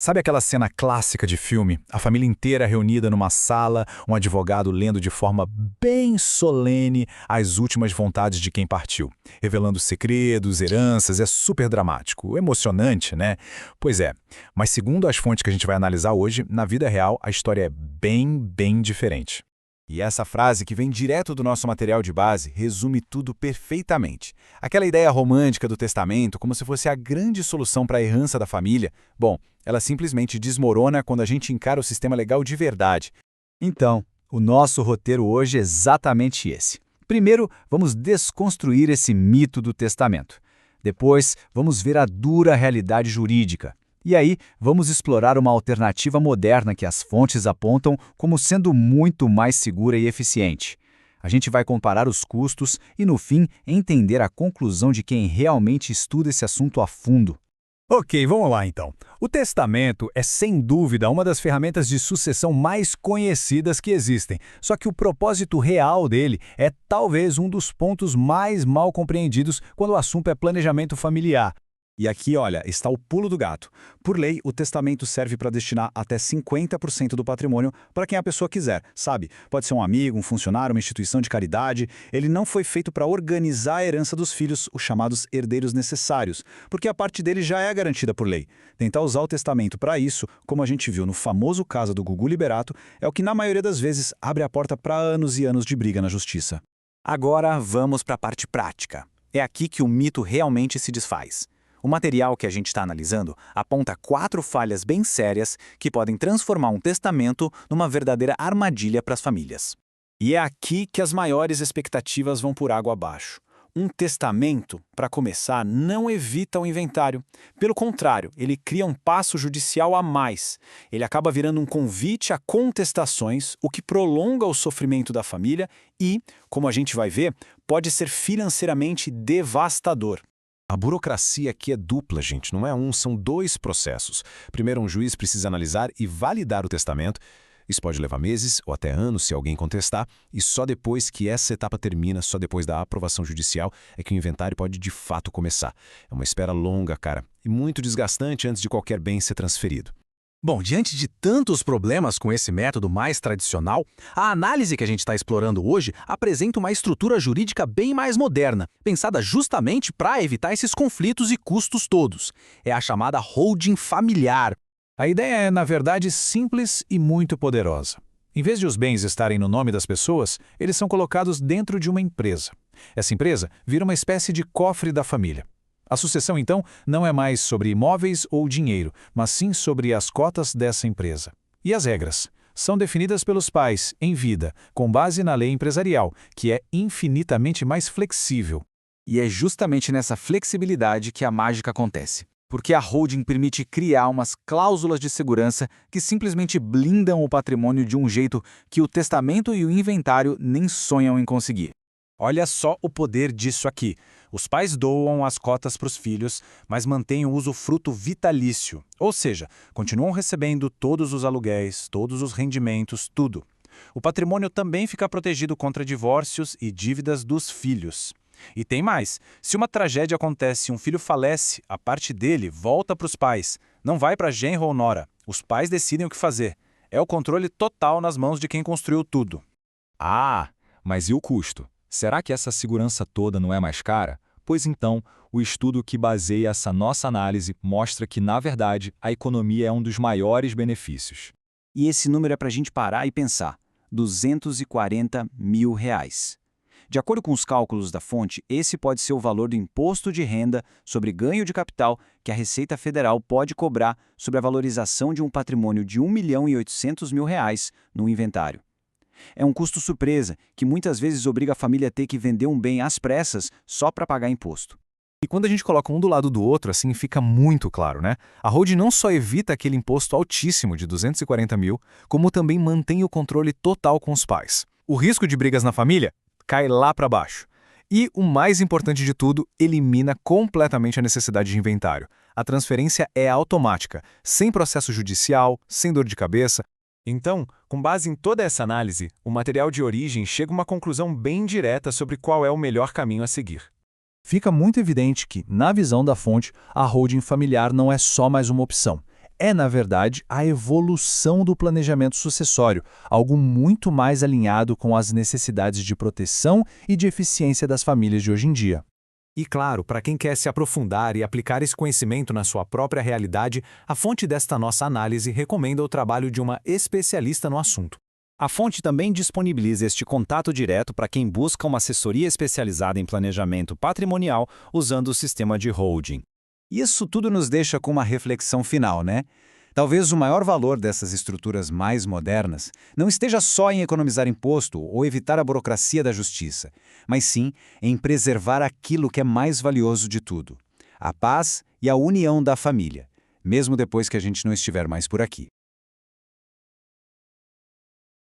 Sabe aquela cena clássica de filme? A família inteira reunida numa sala, um advogado lendo de forma bem solene as últimas vontades de quem partiu, revelando segredos, heranças, é super dramático, emocionante, né? Pois é, mas segundo as fontes que a gente vai analisar hoje, na vida real a história é bem diferente. E essa frase, que vem direto do nosso material de base, resume tudo perfeitamente. Aquela ideia romântica do testamento, como se fosse a grande solução para a herança da família, bom, ela simplesmente desmorona quando a gente encara o sistema legal de verdade. Então, o nosso roteiro hoje é exatamente esse. Primeiro, vamos desconstruir esse mito do testamento. Depois, vamos ver a dura realidade jurídica. E aí, vamos explorar uma alternativa moderna que as fontes apontam como sendo muito mais segura e eficiente. A gente vai comparar os custos e, no fim, entender a conclusão de quem realmente estuda esse assunto a fundo. Ok, vamos lá então. O testamento é sem dúvida uma das ferramentas de sucessão mais conhecidas que existem, só que o propósito real dele é talvez um dos pontos mais mal compreendidos quando o assunto é planejamento familiar. E aqui, olha, está o pulo do gato. Por lei, o testamento serve para destinar até 50% do patrimônio para quem a pessoa quiser, sabe? Pode ser um amigo, um funcionário, uma instituição de caridade. Ele não foi feito para organizar a herança dos filhos, os chamados herdeiros necessários, porque a parte dele já é garantida por lei. Tentar usar o testamento para isso, como a gente viu no famoso caso do Gugu Liberato, é o que na maioria das vezes abre a porta para anos e anos de briga na justiça. Agora vamos para a parte prática. É aqui que o mito realmente se desfaz. O material que a gente está analisando aponta 4 falhas bem sérias que podem transformar um testamento numa verdadeira armadilha para as famílias. E é aqui que as maiores expectativas vão por água abaixo. Um testamento, para começar, não evita o inventário. Pelo contrário, ele cria um passo judicial a mais. Ele acaba virando um convite a contestações, o que prolonga o sofrimento da família e, como a gente vai ver, pode ser financeiramente devastador. A burocracia aqui é dupla, gente, não é um, são 2 processos. Primeiro, um juiz precisa analisar e validar o testamento. Isso pode levar meses ou até anos se alguém contestar, e só depois que essa etapa termina, só depois da aprovação judicial, é que o inventário pode de fato começar. É uma espera longa, cara, e muito desgastante antes de qualquer bem ser transferido. Bom, diante de tantos problemas com esse método mais tradicional, a análise que a gente está explorando hoje apresenta uma estrutura jurídica bem mais moderna, pensada justamente para evitar esses conflitos e custos todos. É a chamada holding familiar. A ideia é, na verdade, simples e muito poderosa. Em vez de os bens estarem no nome das pessoas, eles são colocados dentro de uma empresa. Essa empresa vira uma espécie de cofre da família. A sucessão, então, não é mais sobre imóveis ou dinheiro, mas sim sobre as cotas dessa empresa. E as regras? São definidas pelos pais, em vida, com base na lei empresarial, que é infinitamente mais flexível. E é justamente nessa flexibilidade que a mágica acontece. Porque a holding permite criar umas cláusulas de segurança que simplesmente blindam o patrimônio de um jeito que o testamento e o inventário nem sonham em conseguir. Olha só o poder disso aqui. Os pais doam as cotas para os filhos, mas mantêm o usufruto vitalício. Ou seja, continuam recebendo todos os aluguéis, todos os rendimentos, tudo. O patrimônio também fica protegido contra divórcios e dívidas dos filhos. E tem mais. Se uma tragédia acontece e um filho falece, a parte dele volta para os pais. Não vai para genro ou nora. Os pais decidem o que fazer. É o controle total nas mãos de quem construiu tudo. Ah, mas e o custo? Será que essa segurança toda não é mais cara? Pois então, o estudo que baseia essa nossa análise mostra que, na verdade, a economia é um dos maiores benefícios. E esse número é para a gente parar e pensar. R$ 240 mil. De acordo com os cálculos da fonte, esse pode ser o valor do imposto de renda sobre ganho de capital que a Receita Federal pode cobrar sobre a valorização de um patrimônio de R$ 1.800.000 no inventário. É um custo surpresa que muitas vezes obriga a família a ter que vender um bem às pressas só para pagar imposto. E quando a gente coloca um do lado do outro, assim fica muito claro, né? A holding não só evita aquele imposto altíssimo de 240 mil, como também mantém o controle total com os pais. O risco de brigas na família cai lá para baixo. E, o mais importante de tudo, elimina completamente a necessidade de inventário. A transferência é automática, sem processo judicial, sem dor de cabeça. Então, com base em toda essa análise, o material de origem chega a uma conclusão bem direta sobre qual é o melhor caminho a seguir. Fica muito evidente que, na visão da fonte, a holding familiar não é só mais uma opção. é, na verdade, a evolução do planejamento sucessório, algo muito mais alinhado com as necessidades de proteção e de eficiência das famílias de hoje em dia. E claro, para quem quer se aprofundar e aplicar esse conhecimento na sua própria realidade, a fonte desta nossa análise recomenda o trabalho de uma especialista no assunto. A fonte também disponibiliza este contato direto para quem busca uma assessoria especializada em planejamento patrimonial usando o sistema de holding. Isso tudo nos deixa com uma reflexão final, né? Talvez o maior valor dessas estruturas mais modernas não esteja só em economizar imposto ou evitar a burocracia da justiça, mas sim em preservar aquilo que é mais valioso de tudo: a paz e a união da família, mesmo depois que a gente não estiver mais por aqui.